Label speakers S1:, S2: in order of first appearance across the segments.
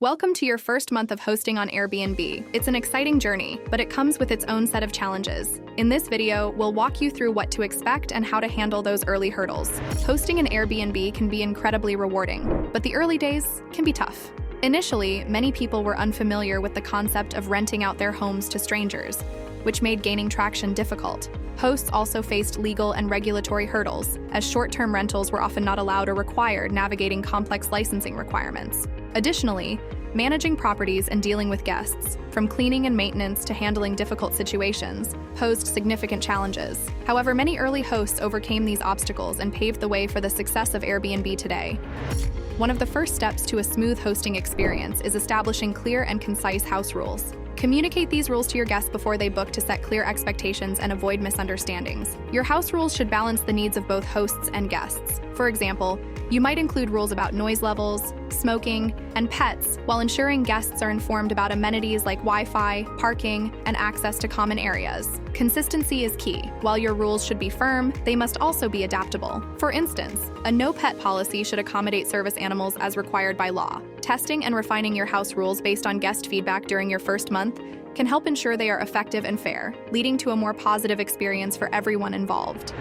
S1: Welcome to your first month of hosting on Airbnb. It's an exciting journey, but it comes with its own set of challenges. In this video, we'll walk you through what to expect and how to handle those early hurdles. Hosting an Airbnb can be incredibly rewarding, but the early days can be tough. Initially, many people were unfamiliar with the concept of renting out their homes to strangers, which made gaining traction difficult. Hosts also faced legal and regulatory hurdles, as short-term rentals were often not allowed or required, navigating complex licensing requirements. Additionally, managing properties and dealing with guests, from cleaning and maintenance to handling difficult situations, posed significant challenges. However, many early hosts overcame these obstacles and paved the way for the success of Airbnb today. One of the first steps to a smooth hosting experience is establishing clear and concise house rules. Communicate these rules to your guests before they book to set clear expectations and avoid misunderstandings. Your house rules should balance the needs of both hosts and guests. For example, you might include rules about noise levels, smoking, and pets, while ensuring guests are informed about amenities like Wi-Fi, parking, and access to common areas. Consistency is key. While your rules should be firm, they must also be adaptable. For instance, a no-pet policy should accommodate service animals as required by law. Testing and refining your house rules based on guest feedback during your first month can help ensure they are effective and fair, leading to a more positive experience for everyone involved.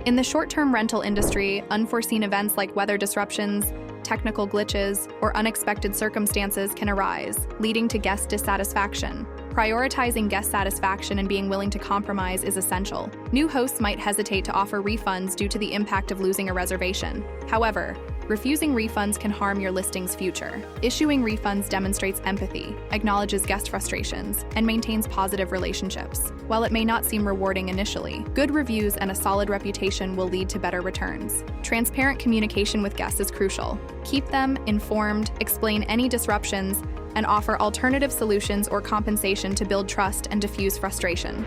S1: In the short-term rental industry, unforeseen events like weather disruptions, technical glitches, or unexpected circumstances can arise, leading to guest dissatisfaction. Prioritizing guest satisfaction and being willing to compromise is essential. New hosts might hesitate to offer refunds due to the impact of losing a reservation. However, refusing refunds can harm your listing's future. Issuing refunds demonstrates empathy, acknowledges guest frustrations, and maintains positive relationships. While it may not seem rewarding initially, good reviews and a solid reputation will lead to better returns. Transparent communication with guests is crucial. Keep them informed, explain any disruptions, and offer alternative solutions or compensation to build trust and diffuse frustration.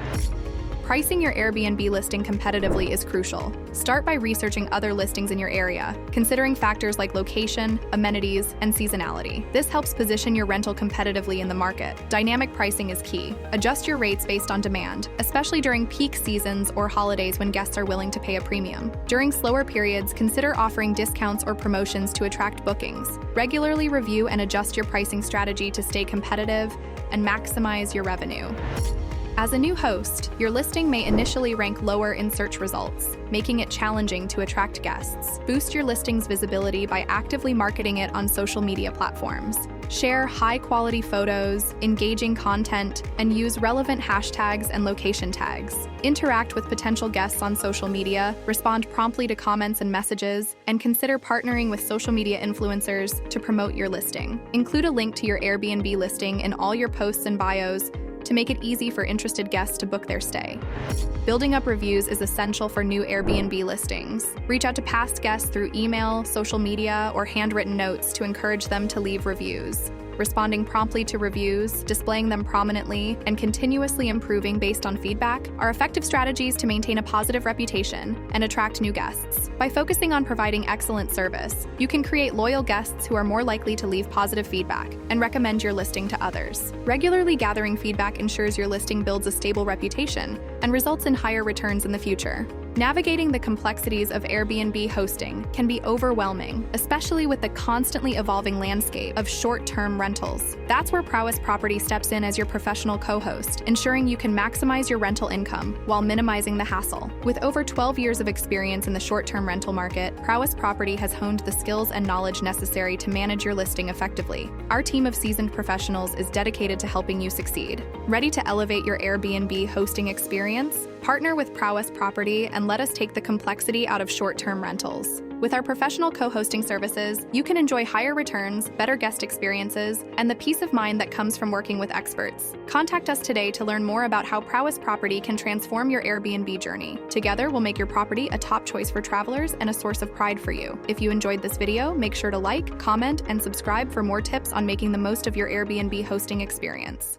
S1: Pricing your Airbnb listing competitively is crucial. Start by researching other listings in your area, considering factors like location, amenities, and seasonality. This helps position your rental competitively in the market. Dynamic pricing is key. Adjust your rates based on demand, especially during peak seasons or holidays when guests are willing to pay a premium. During slower periods, consider offering discounts or promotions to attract bookings. Regularly review and adjust your pricing strategy to stay competitive and maximize your revenue. As a new host, your listing may initially rank lower in search results, making it challenging to attract guests. Boost your listing's visibility by actively marketing it on social media platforms. Share high-quality photos, engaging content, and use relevant hashtags and location tags. Interact with potential guests on social media, respond promptly to comments and messages, and consider partnering with social media influencers to promote your listing. Include a link to your Airbnb listing in all your posts and bios to make it easy for interested guests to book their stay. Building up reviews is essential for new Airbnb listings. Reach out to past guests through email, social media, or handwritten notes to encourage them to leave reviews. Responding promptly to reviews, displaying them prominently, and continuously improving based on feedback are effective strategies to maintain a positive reputation and attract new guests. By focusing on providing excellent service, you can create loyal guests who are more likely to leave positive feedback and recommend your listing to others. Regularly gathering feedback ensures your listing builds a stable reputation and results in higher returns in the future. Navigating the complexities of Airbnb hosting can be overwhelming, especially with the constantly evolving landscape of short-term rentals. That's where Prowess Property steps in as your professional co-host, ensuring you can maximize your rental income while minimizing the hassle. With over 12 years of experience in the short-term rental market, Prowess Property has honed the skills and knowledge necessary to manage your listing effectively. Our team of seasoned professionals is dedicated to helping you succeed. Ready to elevate your Airbnb hosting experience? Partner with Prowess Property and let us take the complexity out of short-term rentals. With our professional co-hosting services, you can enjoy higher returns, better guest experiences, and the peace of mind that comes from working with experts. Contact us today to learn more about how Prowess Property can transform your Airbnb journey. Together, we'll make your property a top choice for travelers and a source of pride for you. If you enjoyed this video, make sure to like, comment, and subscribe for more tips on making the most of your Airbnb hosting experience.